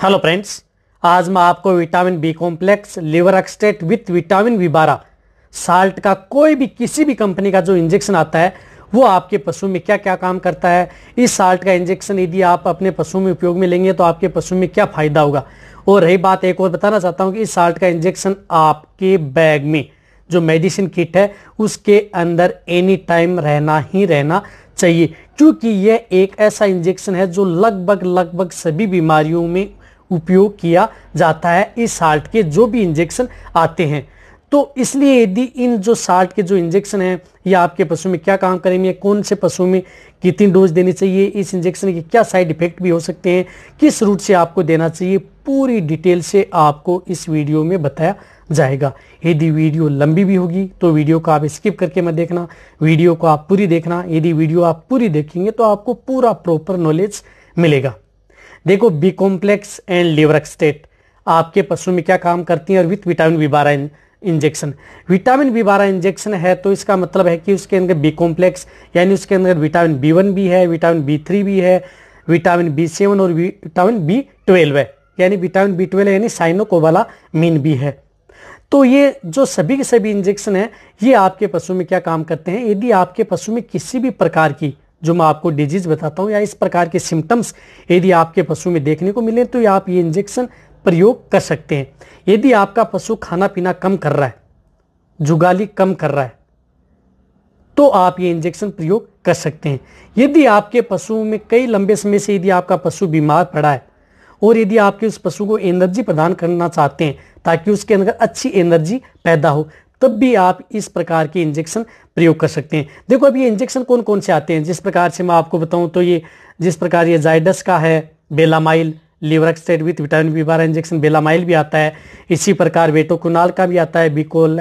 Hello friends, आज मैं आपको vitamin B complex liver extract with vitamin बी12 साल्ट का कोई भी किसी भी कंपनी का जो इंजेक्शन आता है वो आपके पशु में क्या क्या काम करता है। इस साल्ट का इंजेक्शन यदि आप अपने पशु में उपयोग में लेंगे तो आपके पशु में क्या फायदा होगा। और रही बात, एक और बताना चाहता हूं कि इस साल्ट का इंजेक्शन आपके बैग में जो मेडिसिन किट है उसके अंदर एनी टाइम रहना ही रहना चाहिए, क्योंकि यह एक ऐसा इंजेक्शन है जो लगभग सभी बीमारियों में उपयोग किया जाता है। इस साल्ट के जो भी इंजेक्शन आते हैं, तो इसलिए यदि इन जो साल्ट के जो इंजेक्शन हैं ये आपके पशु में क्या काम करेंगे, कौन से पशु में कितनी डोज देनी चाहिए, इस इंजेक्शन के क्या साइड इफेक्ट भी हो सकते हैं, किस रूट से आपको देना चाहिए, पूरी डिटेल से आपको इस वीडियो में बताया जाएगा। यदि वीडियो लंबी भी होगी तो वीडियो को आप स्किप करके मत देखना, वीडियो को आप पूरी देखना। यदि वीडियो आप पूरी देखेंगे तो आपको पूरा प्रॉपर नॉलेज मिलेगा। देखो, B complex and liver extract आपके पशु में क्या काम करती हैं और विथ विटामिन बी12 इंजेक्शन। विटामिन बी12 इंजेक्शन है तो इसका मतलब है कि उसके अंदर बी कॉम्प्लेक्स यानी उसके अंदर विटामिन बी1 भी है, विटामिन बी3 भी है, विटामिन बी7 और विटामिन बी12 है, यानी विटामिन बी12 यानी साइनोकोबालामिन भी है। तो ये जो सभी के सभी इंजेक्शन है ये आपके पशु में क्या काम करते हैं। यदि आपके पशु में किसी भी प्रकार की जो मैं आपको डिजीज बताता हूं या इस प्रकार के सिम्टम्स यदि आपके पशु में देखने को मिले तो आप ये इंजेक्शन प्रयोग कर सकते हैं। यदि आपका पशु खाना पीना कम कर रहा है, जुगाली कम कर रहा है, तो आप ये इंजेक्शन प्रयोग कर सकते हैं। यदि आपके पशु में कई लंबे समय से यदि आपका पशु बीमार पड़ा है और यदि आपके उस पशु को एनर्जी प्रदान करना चाहते हैं ताकि उसके अंदर अच्छी एनर्जी पैदा हो, तब भी आप इस प्रकार के इंजेक्शन प्रयोग कर सकते हैं। देखो, अब ये इंजेक्शन कौन कौन से आते हैं, जिस प्रकार से मैं आपको बताऊं तो ये जिस प्रकार ये जाइडस का है Belamyl liver extract with vitamin बी12 इंजेक्शन, बेलामाइल भी आता है। इसी प्रकार वेटोकुनाल का भी आता है, बिकोल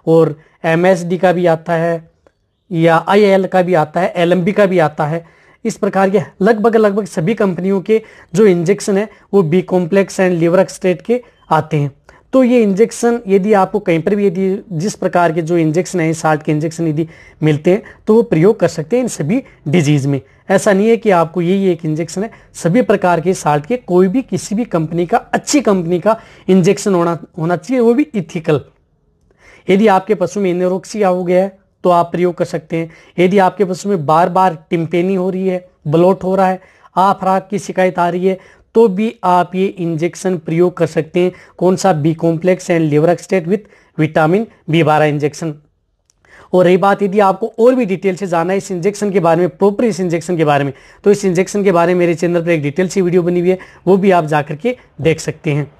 और एमएसडी का भी आता है, या आईएल का भी आता है, एलएमबी का भी आता है। इस प्रकार के लगभग सभी कंपनियों के जो इंजेक्शन है वो B complex and liver extract के आते हैं। तो ये इंजेक्शन यदि आपको कहीं पर भी यदि जिस प्रकार के जो इंजेक्शन है साल्ट के इंजेक्शन यदि मिलते हैं तो वो प्रयोग कर सकते हैं इन सभी डिजीज में। ऐसा नहीं है कि आपको यही एक इंजेक्शन है, सभी प्रकार के साल्ट के कोई भी किसी भी कंपनी का अच्छी कंपनी का इंजेक्शन होना चाहिए, वो भी इथिकल। यदि आपके पशु में एनोरेक्सिया हो गया है तो आप प्रयोग कर सकते हैं। यदि आपके पशु में बार बार टिम्पेनी हो रही है, ब्लोट हो रहा है, आफराक की शिकायत आ रही है, तो भी आप ये इंजेक्शन प्रयोग कर सकते हैं। कौन सा, B complex and liver extract with vitamin बी12 इंजेक्शन। और रही बात, यदि आपको और भी डिटेल से जानना है इस इंजेक्शन के बारे में, प्रॉपर इस इंजेक्शन के बारे में, तो इस इंजेक्शन के बारे में मेरे चैनल पर एक डिटेल सी वीडियो बनी हुई है, वो भी आप जाकर के देख सकते हैं।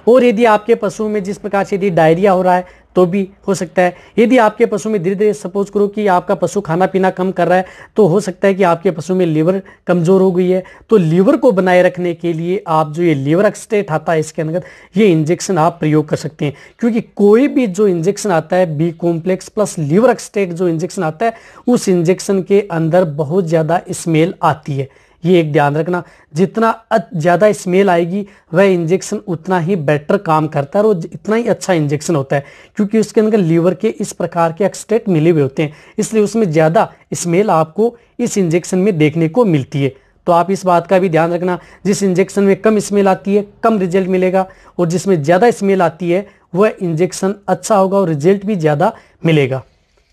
और यदि आपके पशु में जिस प्रकार से यदि डायरिया हो रहा है तो भी हो सकता है। यदि आपके पशु में धीरे धीरे सपोज करो कि आपका पशु खाना पीना कम कर रहा है तो हो सकता है कि आपके पशु में लीवर कमजोर हो गई है, तो लीवर को बनाए रखने के लिए आप जो ये लिवर एक्सट्रैक्ट आता है इसके अंदर ये इंजेक्शन आप प्रयोग कर सकते हैं। क्योंकि कोई भी जो इंजेक्शन आता है B complex plus liver extract जो इंजेक्शन आता है उस इंजेक्शन के अंदर बहुत ज्यादा स्मेल आती है। ये एक ध्यान रखना, जितना ज्यादा स्मेल आएगी वह इंजेक्शन उतना ही बेटर काम करता है और इतना ही अच्छा इंजेक्शन होता है, क्योंकि उसके अंदर लीवर के इस प्रकार के एक्सट्रैक्ट मिले हुए होते हैं, इसलिए उसमें ज्यादा स्मेल आपको इस इंजेक्शन में देखने को मिलती है। तो आप इस बात का भी ध्यान रखना, जिस इंजेक्शन में कम स्मेल आती है कम रिजल्ट मिलेगा, और जिसमें ज्यादा स्मेल आती है वह इंजेक्शन अच्छा होगा और रिजल्ट भी ज्यादा मिलेगा।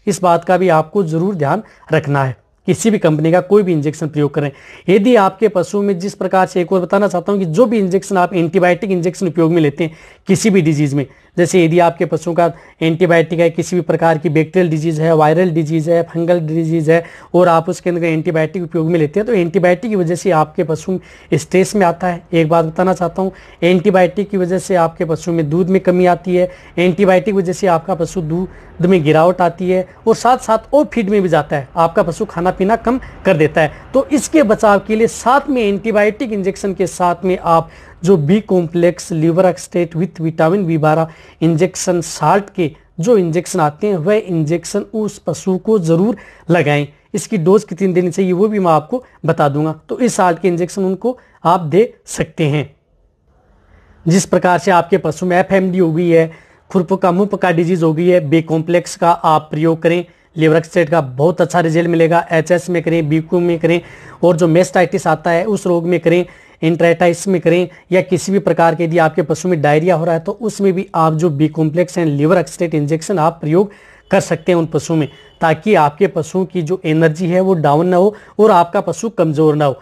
इस बात का भी आपको जरूर ध्यान रखना है किसी भी कंपनी का कोई भी इंजेक्शन प्रयोग करें। यदि आपके पशु में जिस प्रकार से, एक और बताना चाहता हूं कि जो भी इंजेक्शन आप एंटीबायोटिक इंजेक्शन उपयोग में लेते हैं किसी भी डिजीज में, जैसे यदि आपके पशु का एंटीबायोटिक है किसी भी प्रकार की बैक्टीरियल डिजीज है, वायरल डिजीज है, फंगल डिजीज है, और आप उसके अंदर एंटीबायोटिक उपयोग में लेते हैं तो एंटीबायोटिक की वजह से आपके पशु स्ट्रेस में आता है। एक बात बताना चाहता हूँ, एंटीबायोटिक की वजह से आपके पशु में दूध में कमी आती है, एंटीबायोटिक की वजह से आपका पशु दूध में गिरावट आती है, और साथ साथ और फीड में भी जाता है, आपका पशु खाना पीना कम कर देता है। तो इसके बचाव के लिए साथ में एंटीबायोटिक इंजेक्शन के साथ में आप जो B complex liver extract with vitamin बी12 इंजेक्शन साल्ट के जो इंजेक्शन आते हैं वह इंजेक्शन उस पशु को जरूर लगाएं। इसकी डोज कितनी देनी चाहिए वो भी मैं आपको बता दूंगा। तो इस साल्ट के इंजेक्शन उनको आप दे सकते हैं। जिस प्रकार से आपके पशु में एफएमडी हो गई है, खुरपका मुंहपका डिजीज हो गई है, बी कॉम्प्लेक्स का आप प्रयोग करें, लिवर एक्सट्रैक्ट का बहुत अच्छा रिजल्ट मिलेगा। एचएस में करें, बीक्यू में करें, और जो मेस्टाइटिस आता है उस रोग में करें। इंट्राइटाइटिस में करें, या किसी भी प्रकार के यदि आपके पशु में डायरिया हो रहा है तो उसमें भी आप जो B complex and liver extract injection आप प्रयोग कर सकते हैं उन पशु में, ताकि आपके पशु की जो एनर्जी है वो डाउन ना हो और आपका पशु कमजोर ना हो।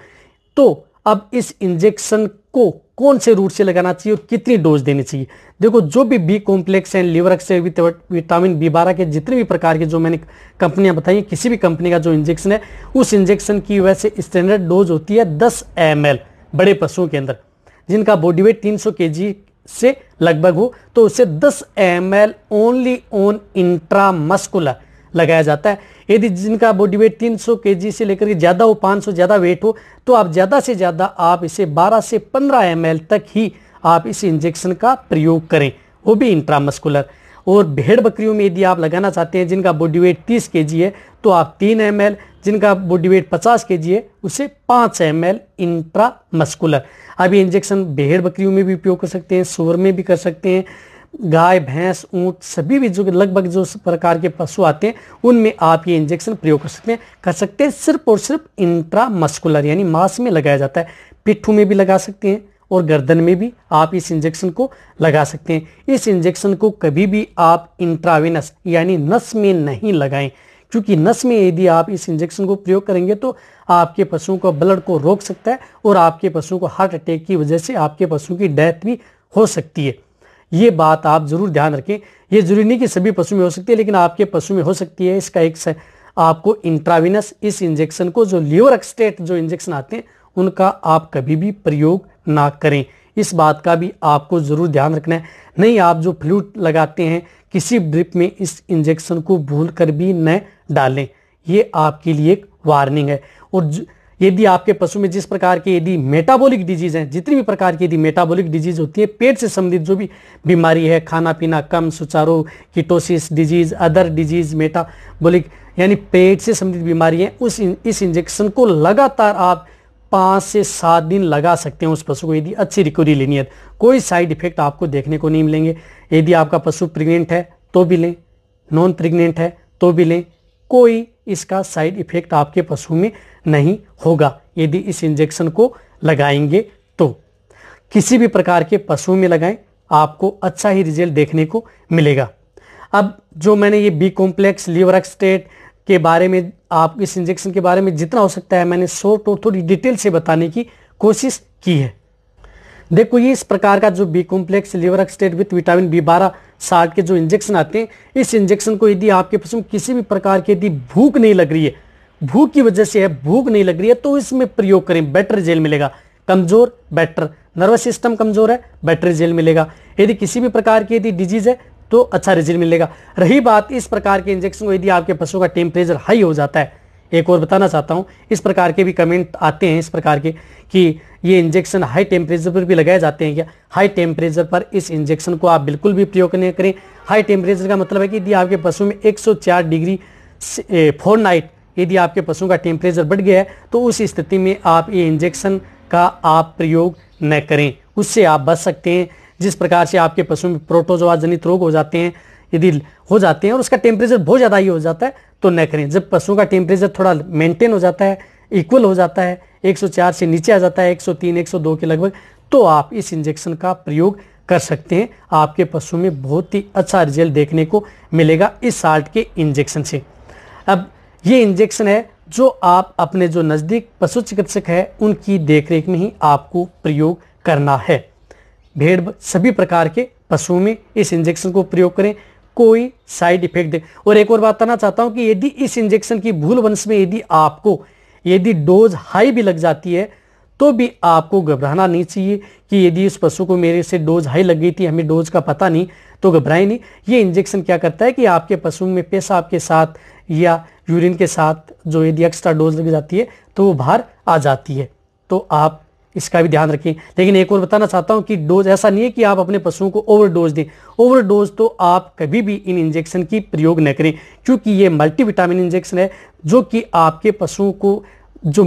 तो अब इस इंजेक्शन को कौन से रूट से लगाना चाहिए और कितनी डोज देनी चाहिए। देखो, जो भी B complex and liver extract with vitamin B12 के जितने भी प्रकार के जो मैंने कंपनियां बताई, किसी भी कंपनी का जो इंजेक्शन है उस इंजेक्शन की वैसे स्टैंडर्ड डोज होती है 10 ml बड़े पशुओं के अंदर, जिनका बॉडी वेट 300 kg से लगभग हो, तो उसे 10 ml ओनली ऑन इंट्रामस्कुलर लगाया जाता है। यदि जिनका बॉडी वेट 300 kg से लेकर के ज्यादा हो, 500 ज्यादा वेट हो, तो आप ज्यादा से ज्यादा आप इसे 12 से 15 ml तक ही आप इस इंजेक्शन का प्रयोग करें, वो भी इंट्रामस्कुलर। और भेड़ बकरियों में यदि आप लगाना चाहते हैं जिनका बॉडी वेट 30 kg है तो आप 3 ml, जिनका बॉडी वेट 50 kg है उसे 5 ml इंट्रामस्कुलर। अब ये इंजेक्शन भेड़ बकरियों में भी उपयोग कर सकते हैं, सूअर में भी कर सकते हैं, गाय भैंस ऊंट सभी भी जो लगभग जो प्रकार के पशु आते हैं उनमें आप ये इंजेक्शन प्रयोग कर सकते हैं सिर्फ और सिर्फ इंट्रामस्कुलर यानी मांस में लगाया जाता है। पिट्ठू में भी लगा सकते हैं और गर्दन में भी आप इस इंजेक्शन को लगा सकते हैं। इस इंजेक्शन को कभी भी आप इंट्रावेनस यानी नस में नहीं लगाएं, क्योंकि नस में यदि आप इस इंजेक्शन को प्रयोग करेंगे तो आपके पशुओं को ब्लड को रोक सकता है और आपके पशुओं को हार्ट अटैक की वजह से आपके पशु की डेथ भी हो सकती है। ये बात आप जरूर ध्यान रखें। ये जरूरी नहीं कि सभी पशु में हो सकती है, लेकिन आपके पशु में हो सकती है। इसका एक आपको इंट्रावेनस इस इंजेक्शन को, जो लिवर एक्सट्रैक्ट जो इंजेक्शन आते हैं उनका आप कभी भी प्रयोग ना करें। इस बात का भी आपको जरूर ध्यान रखना है। नहीं, आप जो फ्लूइड लगाते हैं किसी ड्रिप में इस इंजेक्शन को भूल कर भी न डालें, ये आपके लिए एक वार्निंग है। और यदि आपके पशु में जिस प्रकार के यदि मेटाबॉलिक डिजीज हैं, जितनी भी प्रकार की यदि मेटाबॉलिक डिजीज होती है, पेट से संबंधित जो भी बीमारी है, खाना पीना कम, सुचारू, ketosis disease, other disease, metabolic यानी पेट से संबंधित बीमारी है, इस इंजेक्शन को लगातार आप 5 से 7 दिन लगा सकते हैं उस पशु को, यदि अच्छी रिकवरी लेनी है। कोई साइड इफेक्ट आपको देखने को नहीं मिलेंगे। यदि आपका पशु प्रेग्नेंट है तो भी लें, नॉन प्रेग्नेंट है तो भी लें, कोई इसका साइड इफेक्ट आपके पशु में नहीं होगा यदि इस इंजेक्शन को लगाएंगे तो। किसी भी प्रकार के पशु में लगाएं, आपको अच्छा ही रिजल्ट देखने को मिलेगा। अब जो मैंने ये बी कॉम्प्लेक्स लिवर एक्सट्रैक्ट के बारे में, आप इस इंजेक्शन के बारे में जितना हो सकता है मैंने शॉर्ट और थोड़ी डिटेल से बताने की कोशिश की है। देखो, ये इस प्रकार का जो B complex liver extract with vitamin B12 60 के जो इंजेक्शन आते हैं, इस इंजेक्शन को यदि आपके पशु में किसी भी प्रकार की यदि भूख नहीं लग रही है, भूख की वजह से है, भूख नहीं लग रही है, तो इसमें प्रयोग करें, बेटर रिजल्ट मिलेगा। कमजोर, बेटर, नर्वस सिस्टम कमजोर है, बेटर रिजल्ट मिलेगा। यदि किसी भी प्रकार की यदि डिजीज है तो अच्छा रिजल्ट मिलेगा। रही बात इस प्रकार के इंजेक्शन को यदि आपके पशु का टेम्परेचर हाई हो जाता है, एक और बताना चाहता हूं, इस प्रकार के भी कमेंट आते हैं इस प्रकार के कि ये इंजेक्शन हाई टेम्परेचर पर भी लगाए जाते हैं क्या। हाई टेम्परेचर पर इस इंजेक्शन को आप बिल्कुल भी प्रयोग नहीं करें। हाई टेम्परेचर का मतलब है कि यदि आपके पशु में 104 डिग्री फ़ारेनहाइट यदि आपके पशु का टेम्परेचर बढ़ गया है तो उस स्थिति में आप ये इंजेक्शन का आप प्रयोग न करें, उससे आप बच सकते हैं। जिस प्रकार से आपके पशु में प्रोटोजोआ जनित रोग हो जाते हैं, यदि हो जाते हैं और उसका टेम्परेचर बहुत ज़्यादा ही हो जाता है तो न करें। जब पशु का टेम्परेचर थोड़ा मेंटेन हो जाता है, इक्वल हो जाता है, 104 से नीचे आ जाता है 103 102 के लगभग, तो आप इस इंजेक्शन का प्रयोग कर सकते हैं। आपके पशु में बहुत ही अच्छा रिजल्ट देखने को मिलेगा इस साल्ट के इंजेक्शन से। अब ये इंजेक्शन है जो आप अपने जो नज़दीक पशु चिकित्सक है उनकी देखरेख में ही आपको प्रयोग करना है। भेड़ सभी प्रकार के पशुओं में इस इंजेक्शन को प्रयोग करें, कोई साइड इफेक्ट दे। और एक और बात बताना चाहता हूं कि यदि इस इंजेक्शन की भूल वंश में यदि आपको यदि डोज हाई भी लग जाती है तो भी आपको घबराना नहीं चाहिए कि यदि इस पशु को मेरे से डोज हाई लग गई थी, हमें डोज का पता नहीं, तो घबराए नहीं। ये इंजेक्शन क्या करता है कि आपके पशु में पेशाब के साथ या यूरिन के साथ जो यदि एक्स्ट्रा डोज लग जाती है तो वो बाहर आ जाती है, तो आप इसका भी ध्यान रखें। लेकिन एक और बताना चाहता हूं कि डोज ऐसा नहीं है कि आप अपने पशुओं को ओवरडोज दें। ओवरडोज तो आप कभी भी इन इंजेक्शन की प्रयोग न करें, क्योंकि ये मल्टीविटामिन इंजेक्शन है जो कि आपके पशुओं को जो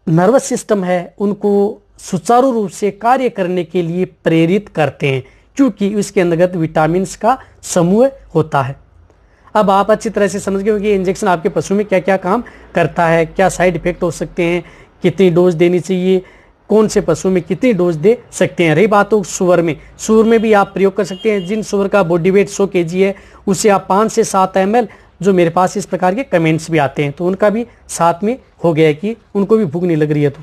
नर्वस सिस्टम है उनको सुचारू रूप से कार्य करने के लिए प्रेरित करते हैं, क्योंकि इसके अंतर्गत विटामिन का समूह होता है। अब आप अच्छी तरह से समझ गए कि इंजेक्शन आपके पशु में क्या क्या काम करता है, क्या साइड इफेक्ट हो सकते हैं, कितनी डोज देनी चाहिए, कौन से पशु में कितनी डोज दे सकते हैं। रही बात हो सुअर में भी आप प्रयोग कर सकते हैं। जिन सुअर का बॉडी वेट 100 kg है उसे आप 5 से 7 ml, जो मेरे पास इस प्रकार के कमेंट्स भी आते हैं, तो उनका भी साथ में हो गया है कि उनको भी भूख नहीं लग रही है। तो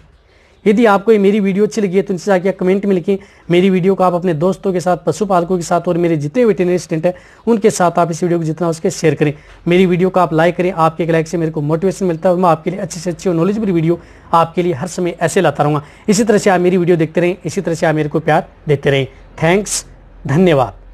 यदि आपको ये मेरी वीडियो अच्छी लगी है तो इनसे जाके कमेंट में लिखें। मेरी वीडियो को आप अपने दोस्तों के साथ, पशुपालकों के साथ और मेरे जितने वेटरनरी स्टूडेंट हैं उनके साथ आप इस वीडियो को जितना उसके शेयर करें। मेरी वीडियो को आप लाइक करें। आपके एक लाइक से मेरे को मोटिवेशन मिलता है और मैं आपके लिए अच्छी से अच्छी और नॉलेजेबल वीडियो आपके लिए हर समय ऐसे लाता रहूँगा। इसी तरह से आप मेरी वीडियो देखते रहें, इसी तरह से आप मेरे को प्यार देते रहें। थैंक्स, धन्यवाद।